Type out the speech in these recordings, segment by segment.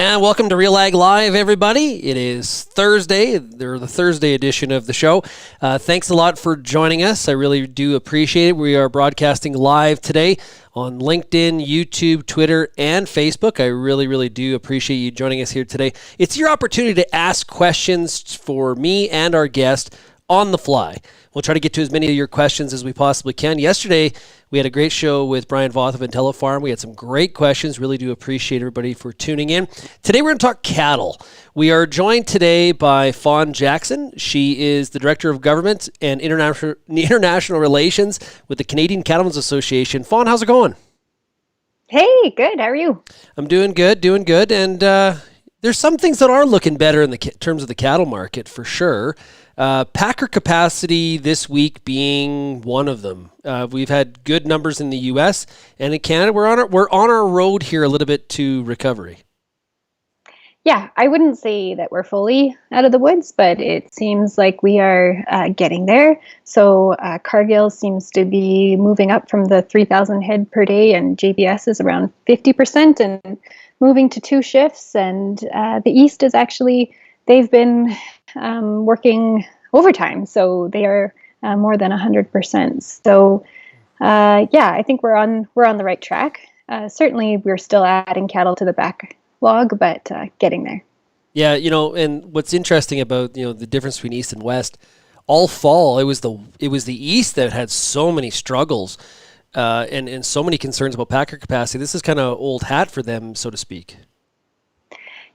And welcome to RealAg Live, everybody. It is Thursday, or the Thursday edition of the show. Thanks a lot for joining us. I really do appreciate it. We are broadcasting live today on LinkedIn, YouTube, Twitter, and Facebook. I really do appreciate you joining us here today. It's your opportunity to ask questions for me and our guest on the fly. We'll try to get to as many of your questions as we possibly can. Yesterday, we had a great show with Brian Voth of IntelliFarm. We had some great questions. Really do appreciate everybody for tuning in. Today, we're going to talk cattle. We are joined today by Fawn Jackson. She is the Director of Government and International Relations with the Canadian Cattlemen's Association. Fawn, how's it going? Hey, good. How are you? I'm doing good. And there's some things that are looking better in the terms of the cattle market, for sure. Packer capacity this week being one of them. We've had good numbers in the U.S. and in Canada. We're on our road here a little bit to recovery. Yeah, I wouldn't say that we're fully out of the woods, but it seems like we are getting there. So Cargill seems to be moving up from the 3,000 head per day, and JBS is around 50% and moving to 2 shifts. And the East is actually, they've been working overtime, so they are more than 100%. So I think we're on the right track. Certainly, we're still adding cattle to the backlog, but getting there. Yeah, and what's interesting about the difference between East and West, all fall it was the East that had so many struggles and so many concerns about packer capacity. This is kind of old hat for them, so to speak.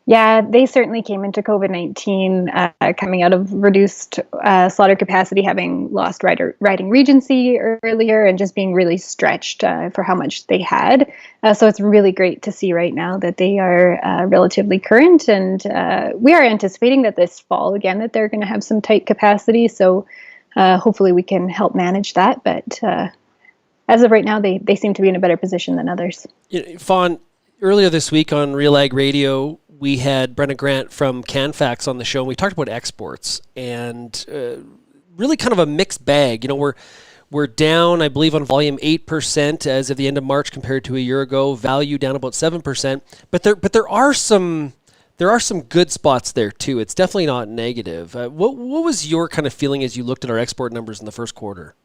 Yeah, they certainly came into COVID-19 coming out of reduced slaughter capacity, having lost riding regency earlier and just being really stretched for how much they had. So it's really great to see right now that they are relatively current. And we are anticipating that this fall, again, that they're going to have some tight capacity. So hopefully we can help manage that. But as of right now, they seem to be in a better position than others. Fawn, earlier this week on RealAg Radio, we had Brenna Grant from CanFax on the show, and we talked about exports and really kind of a mixed bag. We're down, I believe, on volume 8% as of the end of March compared to a year ago. Value down about 7%, but there are some good spots there too. It's definitely not negative. What was your kind of feeling as you looked at our export numbers in the first quarter?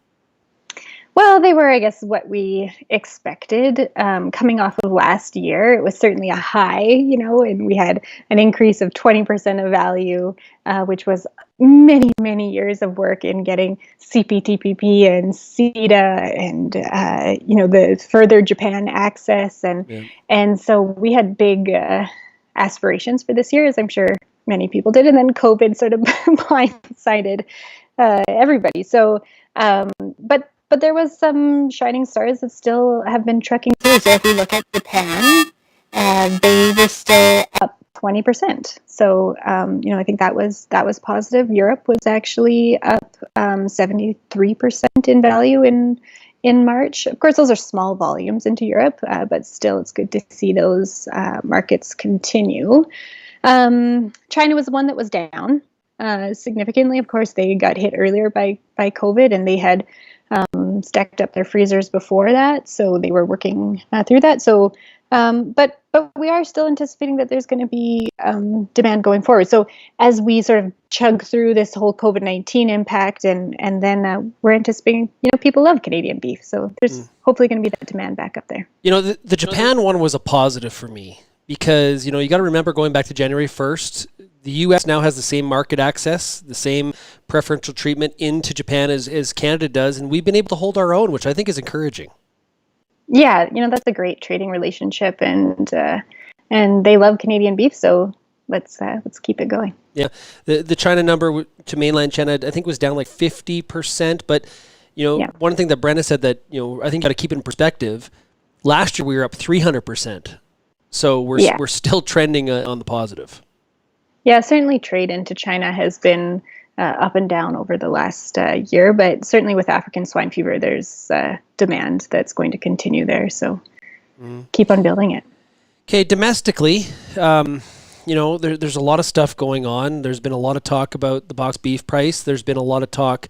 Well, they were, I guess, what we expected coming off of last year. It was certainly a high, and we had an increase of 20% of value, which was many, many years of work in getting CPTPP and CETA and, the further Japan access. And so we had big aspirations for this year, as I'm sure many people did. And then COVID sort of blindsided everybody. So, But there was some shining stars that still have been trekking through. So if we look at Japan, they were still up 20%. So I think that was positive. Europe was actually up 73% in value in March. Of course, those are small volumes into Europe, but still, it's good to see those markets continue. China was the one that was down significantly. Of course, they got hit earlier by COVID, and they had stacked up their freezers before that, so they were working through that. So, but we are still anticipating that there's going to be demand going forward. So as we sort of chug through this whole COVID-19 impact, and then we're anticipating, people love Canadian beef, so there's hopefully going to be that demand back up there. The Japan one was a positive for me because you got to remember going back to January 1st. The U.S. now has the same market access, the same preferential treatment into Japan as Canada does, and we've been able to hold our own, which I think is encouraging. Yeah, that's a great trading relationship, and they love Canadian beef, so let's keep it going. Yeah, the China number to mainland China, I think, was down like 50%, but one thing that Brenna said that I think you got to keep in perspective. Last year we were up 300%, so we're still trending on the positive. Yeah, certainly trade into China has been up and down over the last year, but certainly with African swine fever, there's demand that's going to continue there. So keep on building it. Okay, domestically, there's a lot of stuff going on. There's been a lot of talk about the box beef price. There's been a lot of talk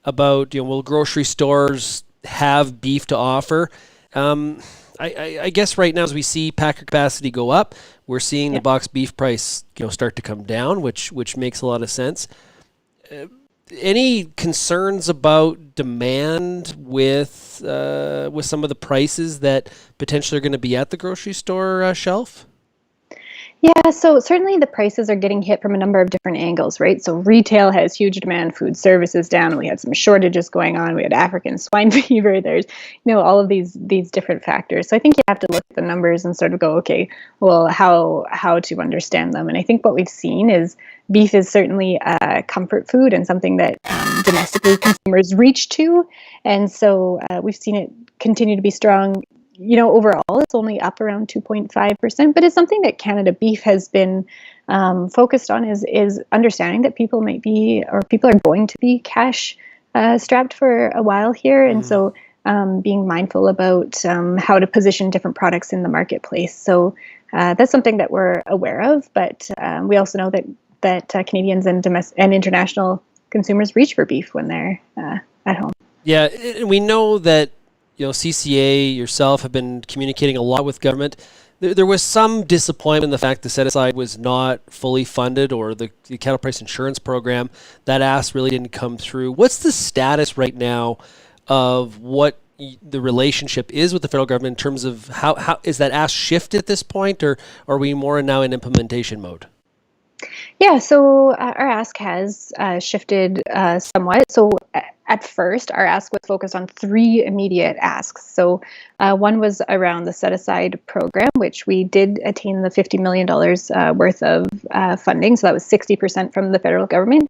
about, will grocery stores have beef to offer? I guess right now as we see packer capacity go up, we're seeing the box beef price start to come down, which makes a lot of sense. Any concerns about demand with some of the prices that potentially are going to be at the grocery store shelf? Yeah, so certainly the prices are getting hit from a number of different angles, right? So retail has huge demand, food services down. We had some shortages going on. We had African swine fever. There's, all of these different factors. So I think you have to look at the numbers and sort of go, okay, well, how to understand them. And I think what we've seen is beef is certainly a comfort food and something that domestically consumers reach to. And so we've seen it continue to be strong. Overall, it's only up around 2.5%, but it's something that Canada Beef has been focused on is understanding that people are going to be cash strapped for a while here. And so being mindful about how to position different products in the marketplace. So that's something that we're aware of, but we also know that Canadians and international consumers reach for beef when they're at home. Yeah, and we know that CCA, yourself, have been communicating a lot with government. There was some disappointment in the fact the set-aside was not fully funded, or the cattle price insurance program. That ask really didn't come through. What's the status right now of what the relationship is with the federal government in terms of how is that ask shifted at this point, or are we more now in implementation mode? Yeah, so our ask has shifted somewhat. So at first, our ask was focused on three immediate asks. So one was around the set-aside program, which we did attain the $50 million worth of funding. So that was 60% from the federal government.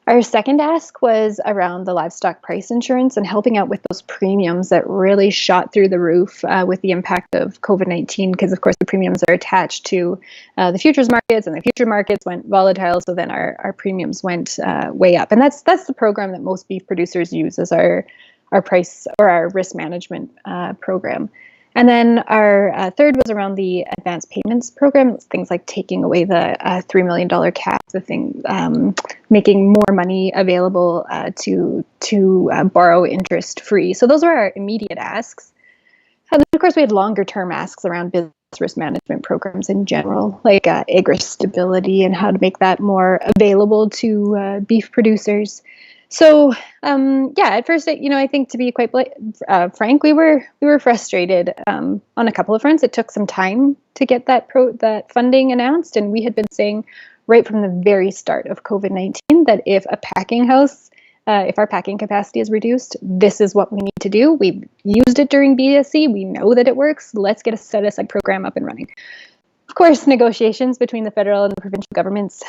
Our second ask was around the livestock price insurance and helping out with those premiums that really shot through the roof with the impact of COVID-19, because of course the premiums are attached to the futures markets, and the future markets went volatile, so then our premiums went way up. And that's the program that most beef producers use as our price or our risk management program. And then our third was around the advanced payments program, things like taking away the $3 million cap, making more money available to borrow interest free. So those were our immediate asks. And then, of course, we had longer term asks around business risk management programs in general, like agri stability and how to make that more available to beef producers. So, at first, I think, to be quite frank, we were frustrated on a couple of fronts. It took some time to get that funding announced, and we had been saying right from the very start of COVID-19 that if a packing house, if our packing capacity is reduced, this is what we need to do. We've used it during BSE. We know that it works. Let's get a set-aside program up and running. Of course, negotiations between the federal and the provincial governments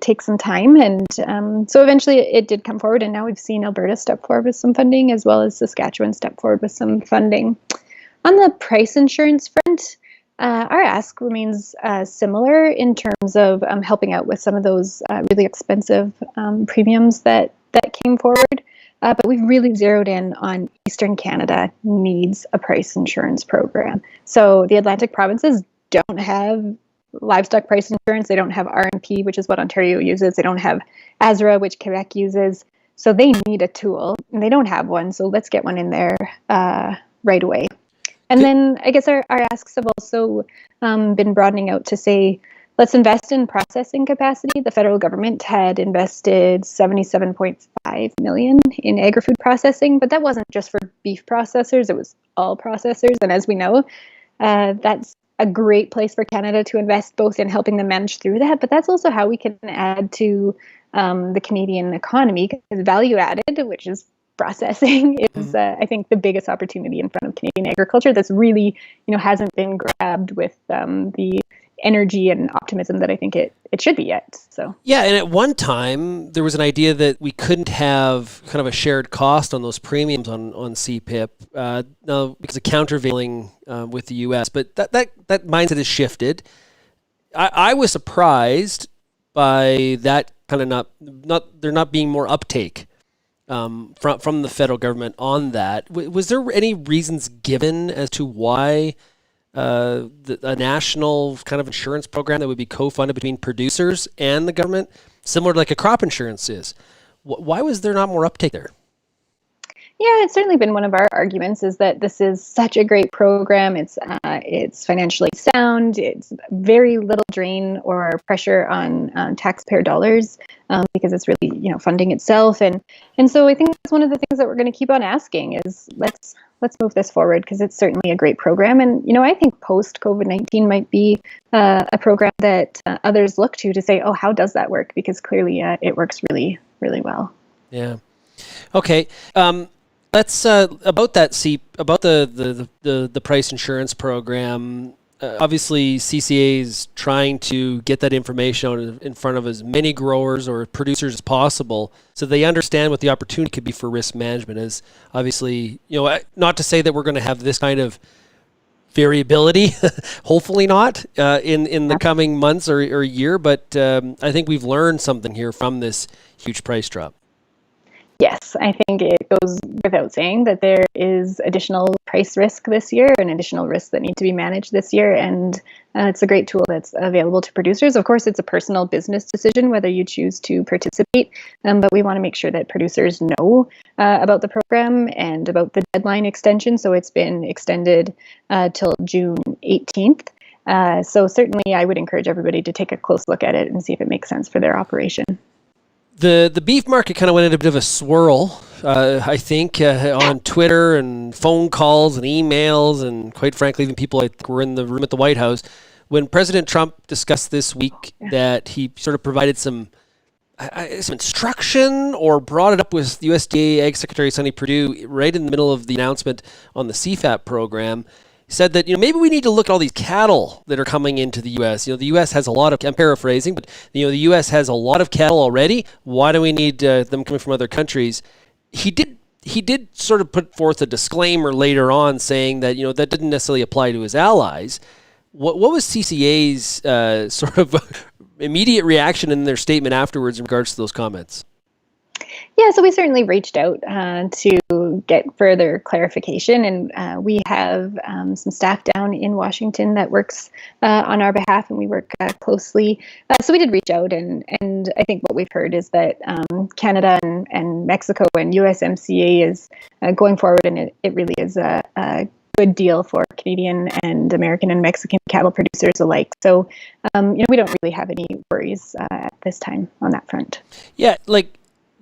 take some time, and so eventually it did come forward, and now we've seen Alberta step forward with some funding, as well as Saskatchewan step forward with some funding. On the price insurance front, our ask remains similar in terms of helping out with some of those really expensive premiums that came forward, but we've really zeroed in on Eastern Canada needs a price insurance program. So the Atlantic provinces don't have livestock price insurance. They don't have RMP, which is what Ontario uses. They don't have ASRA, which Quebec uses. So they need a tool, and they don't have one. So let's get one in there right away. And then I guess our asks have also been broadening out to say, let's invest in processing capacity. The federal government had invested $77.5 million in agri-food processing, but that wasn't just for beef processors. It was all processors. And as we know, that's a great place for Canada to invest, both in helping them manage through that, but that's also how we can add to the Canadian economy, because value added, which is processing, is I think the biggest opportunity in front of Canadian agriculture that's really hasn't been grabbed with the energy and optimism that I think it should be yet. So yeah, and at one time there was an idea that we couldn't have kind of a shared cost on those premiums on CPIP now because of countervailing with the U.S. But that mindset has shifted. I was surprised by that kind of there not being more uptake from the federal government on that. Was there any reasons given as to why a national kind of insurance program that would be co-funded between producers and the government, similar to like a crop insurance is? Why was there not more uptake there? Yeah, it's certainly been one of our arguments is that this is such a great program. It's financially sound. It's very little drain or pressure on taxpayer dollars because it's really funding itself. And so I think that's one of the things that we're going to keep on asking is let's move this forward because it's certainly a great program. And I think post COVID-19 might be a program that others look to say, oh, how does that work? Because clearly it works really, really well. Yeah. Okay. Let's about the price insurance program. Obviously, CCA is trying to get that information out in front of as many growers or producers as possible, so they understand what the opportunity could be for risk management. As obviously, not to say that we're going to have this kind of variability, hopefully not in the coming months or year, but I think we've learned something here from this huge price drop. Yes, I think it goes without saying that there is additional price risk this year and additional risks that need to be managed this year. And it's a great tool that's available to producers. Of course, it's a personal business decision whether you choose to participate, but we want to make sure that producers know about the program and about the deadline extension. So it's been extended till June 18th. So certainly I would encourage everybody to take a close look at it and see if it makes sense for their operation. The beef market kind of went in a bit of a swirl, I think, on Twitter and phone calls and emails, and quite frankly, even people were in the room at the White House when President Trump discussed this week that he sort of provided some instruction or brought it up with USDA Ag Secretary Sonny Perdue right in the middle of the announcement on the CFAP program. Said that maybe we need to look at all these cattle that are coming into the U.S. The U.S. has a lot of, I'm paraphrasing, but the U.S. has a lot of cattle already. Why do we need them coming from other countries? He did sort of put forth a disclaimer later on saying that that didn't necessarily apply to his allies. What was CCA's sort of immediate reaction in their statement afterwards in regards to those comments? Yeah, so we certainly reached out to get further clarification, and we have some staff down in Washington that works on our behalf, and we work closely. So we did reach out, and I think what we've heard is that Canada and Mexico and USMCA is going forward, and it really is a good deal for Canadian and American and Mexican cattle producers alike. So, we don't really have any worries at this time on that front. Yeah,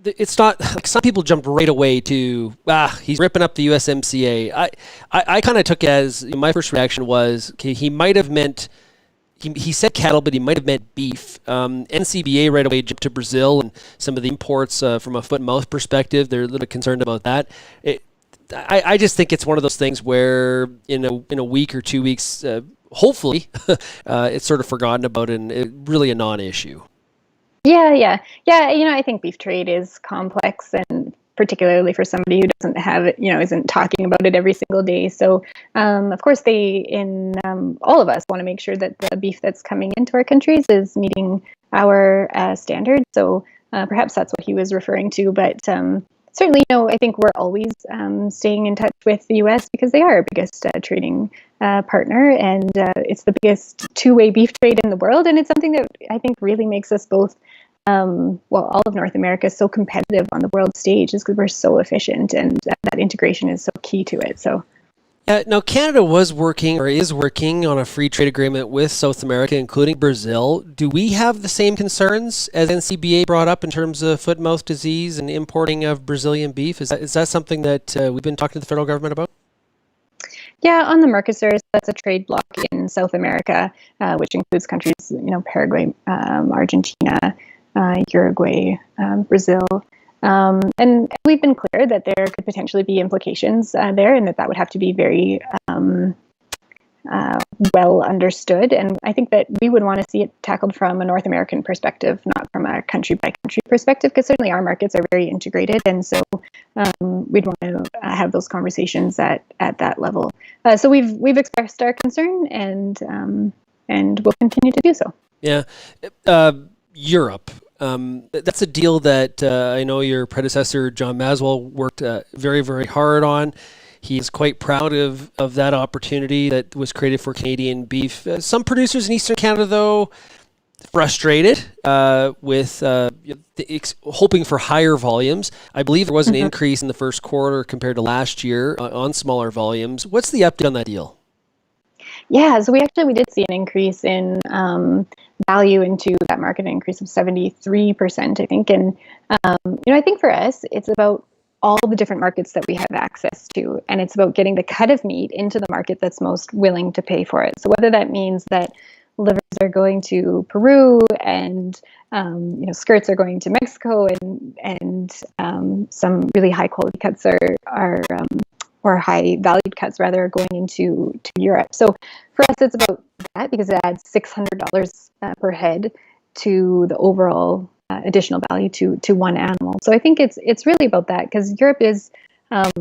it's not like some people jumped right away to he's ripping up the USMCA. I kind of took it as my first reaction was he might have meant he said cattle, but he might have meant beef. NCBA right away jumped to Brazil and some of the imports from a foot and mouth perspective. They're a little concerned about that. I just think it's one of those things where in a week or 2 weeks, hopefully, it's sort of forgotten about and really a non-issue. Yeah. I think beef trade is complex, and particularly for somebody who doesn't have it, isn't talking about it every single day. So, of course, all of us want to make sure that the beef that's coming into our countries is meeting our standards. So perhaps that's what he was referring to. But certainly, I think we're always staying in touch with the U.S. because they are our biggest trading partner, and it's the biggest two-way beef trade in the world. And it's something that I think really makes us both, all of North America, so competitive on the world stage, is because we're so efficient, and that integration is so key to it. So. Now, Canada is working on a free trade agreement with South America, including Brazil. Do we have the same concerns as NCBA brought up in terms of foot and mouth disease and importing of Brazilian beef? Is that something that we've been talking to the federal government about? Yeah, on the Mercosur, that's a trade bloc in South America, which includes countries, Paraguay, Argentina, Uruguay, Brazil. And we've been clear that there could potentially be implications there, and that would have to be very well understood. And I think that we would want to see it tackled from a North American perspective, not from a country by country perspective, because certainly our markets are very integrated, and so we'd want to have those conversations at that level. So we've expressed our concern, and we'll continue to do so. Yeah, Europe. That's a deal that I know your predecessor, John Maswell, worked very, very hard on. He's quite proud of that opportunity that was created for Canadian beef. Some producers in Eastern Canada, though, frustrated with hoping for higher volumes. I believe there was an increase in the first quarter compared to last year on smaller volumes. What's the update on that deal? Yeah, so we did see an increase in value into that market, an increase of 73%, I think. And I think for us, it's about all the different markets that we have access to, and it's about getting the cut of meat into the market that's most willing to pay for it. So whether that means that livers are going to Peru and skirts are going to Mexico, and some really high quality cuts are or high valued cuts rather, are going into Europe. So for us, it's about that, because it adds $600 per head to the overall additional value to one animal. So I think it's really about that, because Europe is a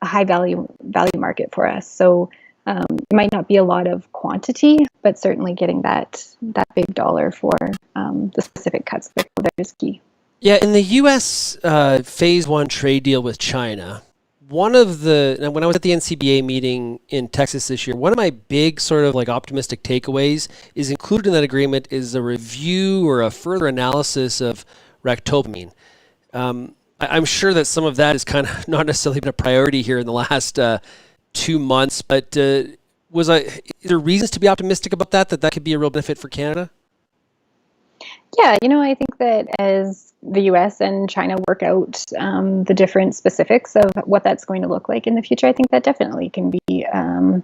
high value market for us. So it might not be a lot of quantity, but certainly getting that big dollar for the specific cuts that go there is key. Yeah, in the U.S. Phase 1 trade deal with China, when I was at the NCBA meeting in Texas this year, one of my big sort of like optimistic takeaways is included in that agreement is a review or a further analysis of ractopamine. I'm sure that some of that has kind of not necessarily been a priority here in the last 2 months, but is there reasons to be optimistic about that could be a real benefit for Canada? Yeah, I think that as the US and China work out the different specifics of what that's going to look like in the future, I think that definitely can be a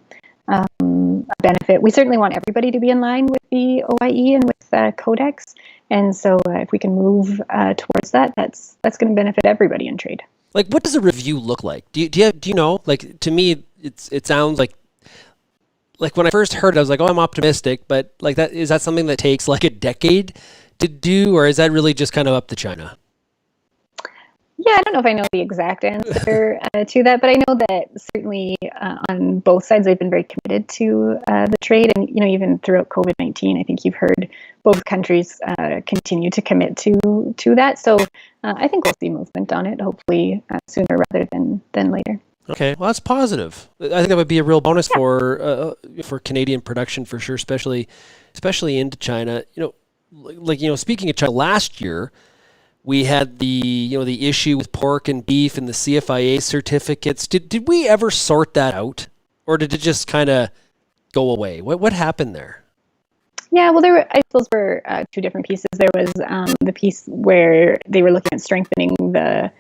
benefit. We certainly want everybody to be in line with the OIE and with Codex. And so if we can move towards that, that's going to benefit everybody in trade. Like, what does a review look like? Do you know? Like, to me, it sounds like when I first heard it, I was like, oh, I'm optimistic, but like is that something that takes like a decade to do, or is that really just kind of up to China? Yeah, I don't know if I know the exact answer to that, but I know that certainly on both sides, they've been very committed to the trade. And, even throughout COVID-19, I think you've heard both countries continue to commit to that. So I think we'll see movement on it, hopefully sooner rather than later. Okay, well, that's positive. I think that would be a real bonus for Canadian production for sure, especially into China. Speaking of China, last year we had the issue with pork and beef and the CFIA certificates. Did we ever sort that out, or did it just kind of go away? What happened there? Yeah, well, I suppose were two different pieces. There was the piece where they were looking at strengthening the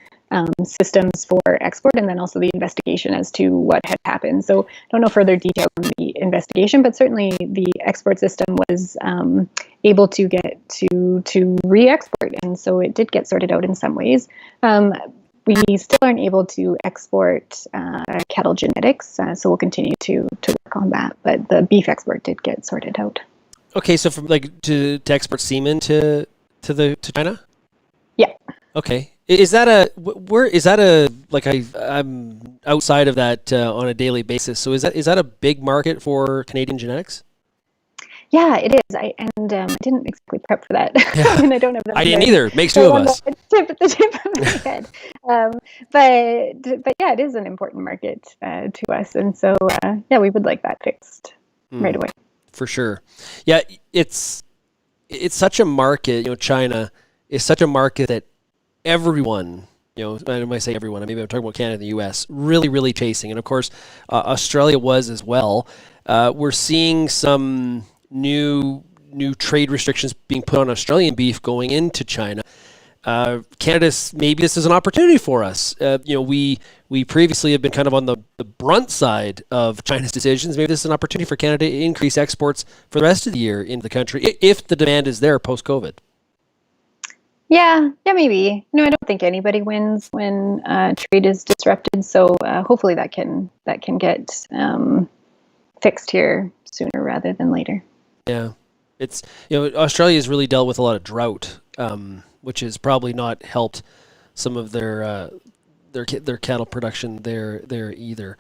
systems for export, and then also the investigation as to what had happened. So I don't know further detail on the investigation, but certainly the export system was able to get to re-export, and so it did get sorted out in some ways. We still aren't able to export cattle genetics, so we'll continue to work on that. But the beef export did get sorted out. Okay, so from to export semen to China? Yeah. Okay. I'm outside of that on a daily basis. So is that a big market for Canadian genetics? Yeah, it is. I didn't exactly prep for that. Yeah. And I don't have that. I didn't either. Makes two of us. The tip of my head. But yeah, it is an important market to us, and so we would like that fixed right away. For sure. Yeah, it's such a market. China is such a market that everyone, when I say everyone, maybe I'm talking about Canada and the U.S., really, really chasing. And of course, Australia was as well. We're seeing some new trade restrictions being put on Australian beef going into China. Maybe this is an opportunity for us. We previously have been kind of on the brunt side of China's decisions. Maybe this is an opportunity for Canada to increase exports for the rest of the year into the country, if the demand is there post-COVID. Yeah, maybe. I don't think anybody wins when trade is disrupted. So hopefully that can get fixed here sooner rather than later. Yeah, it's Australia has really dealt with a lot of drought, which has probably not helped some of their cattle production there either.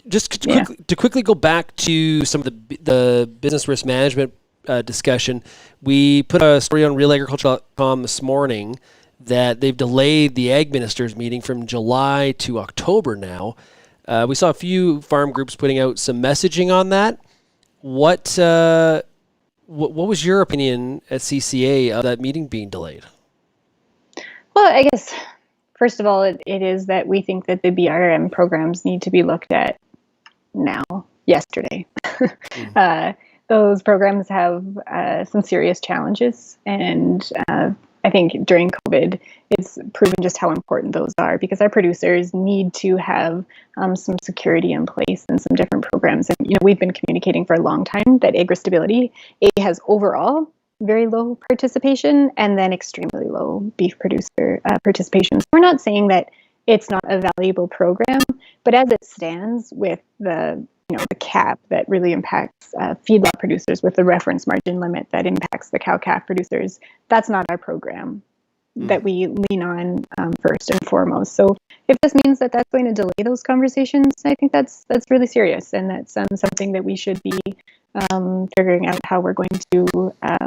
Just to quickly go back to some of the business risk management discussion, we put a story on RealAgriculture.com this morning that they've delayed the Ag Ministers meeting from July to October now. We saw a few farm groups putting out some messaging on that. What what was your opinion at CCA of that meeting being delayed? Well, I guess, first of all, it is that we think that the BRM programs need to be looked at now, yesterday. Those programs have some serious challenges, and I think during COVID, it's proven just how important those are, because our producers need to have some security in place and some different programs. And we've been communicating for a long time that AgriStability has overall very low participation, and then extremely low beef producer participation. So we're not saying that it's not a valuable program, but as it stands with the cap that really impacts feedlot producers, with the reference margin limit that impacts the cow-calf producers, that's not our program that we lean on first and foremost. So if this means that that's going to delay those conversations, I think that's really serious, and that's something that we should be figuring out how we're going to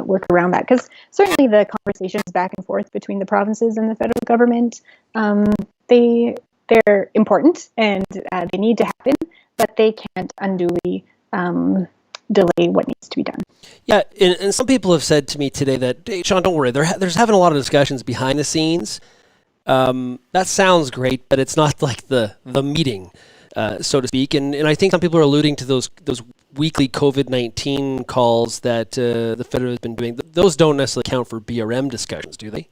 work around that. Because certainly the conversations back and forth between the provinces and the federal government, they're important, and they need to happen, but they can't unduly delay what needs to be done. Yeah, and some people have said to me today that, hey, Shaun, don't worry, there's having a lot of discussions behind the scenes. That sounds great, but it's not like the meeting, so to speak. And I think some people are alluding to those weekly COVID-19 calls that the federal has been doing. Those don't necessarily count for BRM discussions, do they?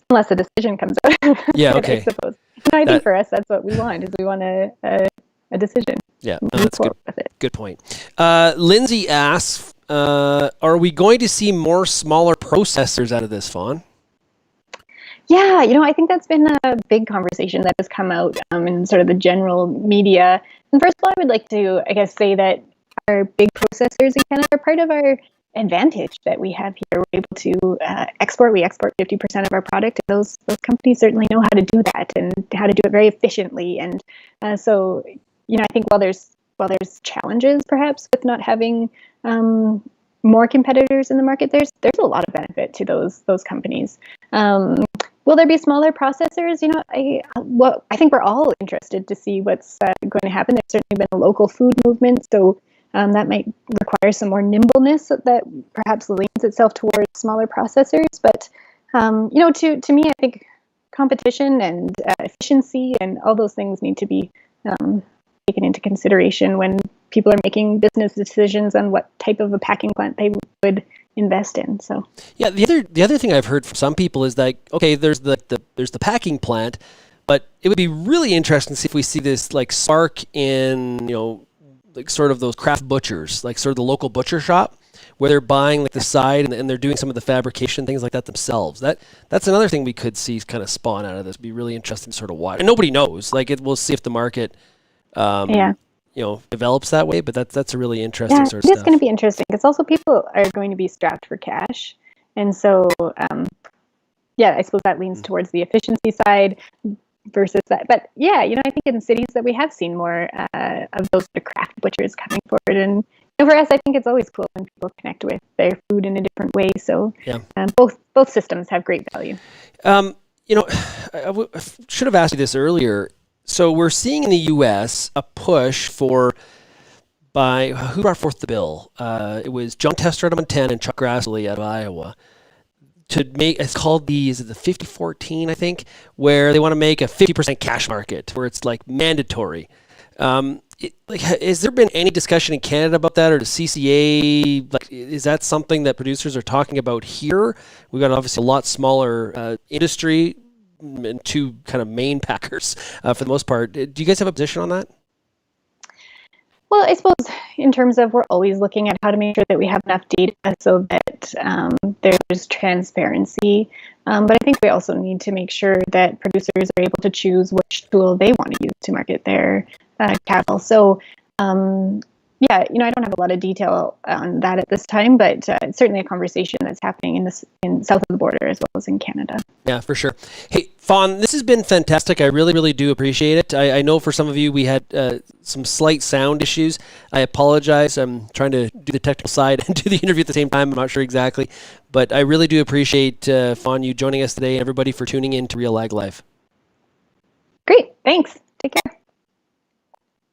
Unless a decision comes out. Yeah, okay. I suppose. I think for us, that's what we want, is we want a decision. Yeah, no, that's good. Good point. Lindsay asks, are we going to see more smaller processors out of this, Fawn? Yeah, I think that's been a big conversation that has come out in sort of the general media. And first of all, I would like to, say that our big processors in Canada are part of our advantage that we have here. We're able to export. We export 50% of our product, and those companies certainly know how to do that and how to do it very efficiently. And so, I think while there's challenges perhaps with not having more competitors in the market, there's a lot of benefit to those companies. Will there be smaller processors? I think we're all interested to see what's going to happen. There's certainly been a local food movement, so that might require some more nimbleness that perhaps leans itself towards smaller processors. But to me, I think competition and efficiency and all those things need to be taken into consideration when people are making business decisions on what type of a packing plant they would invest in. So yeah, the other thing I've heard from some people is that, okay, there's the packing plant, but it would be really interesting to see if we see this like spark in like sort of those craft butchers, like sort of the local butcher shop, where they're buying like the side and they're doing some of the fabrication things like that themselves. That's another thing we could see kind of spawn out of this. It'd be really interesting to sort of watch. And nobody knows. We'll see if the market develops that way, but that's a really interesting sort of stuff. It's going to be interesting because also people are going to be strapped for cash. And so, I suppose that leans towards the efficiency side versus that. But yeah, I think in cities that we have seen more of those craft butchers coming forward. And for us, I think it's always cool when people connect with their food in a different way. So both systems have great value. I should have asked you this earlier. So we're seeing in the U.S. a push by who brought forth the bill? It was John Tester out of Montana and Chuck Grassley out of Iowa to make. It's called the 50-14, I think, where they want to make a 50% cash market where it's like mandatory. Has there been any discussion in Canada about that, or the CCA? Is that something that producers are talking about here? We've got obviously a lot smaller industry and two kind of main packers for the most part. Do you guys have a position on that? Well, I suppose in terms of we're always looking at how to make sure that we have enough data so that there's transparency. But I think we also need to make sure that producers are able to choose which tool they want to use to market their cattle. So, I don't have a lot of detail on that at this time, but it's certainly a conversation that's happening in south of the border as well as in Canada. Yeah, for sure. Hey, Fawn, this has been fantastic. I really, really do appreciate it. I know for some of you we had some slight sound issues. I apologize. I'm trying to do the technical side and do the interview at the same time. I'm not sure exactly, but I really do appreciate, Fawn, you joining us today and everybody for tuning in to RealAg Live. Great. Thanks. Take care.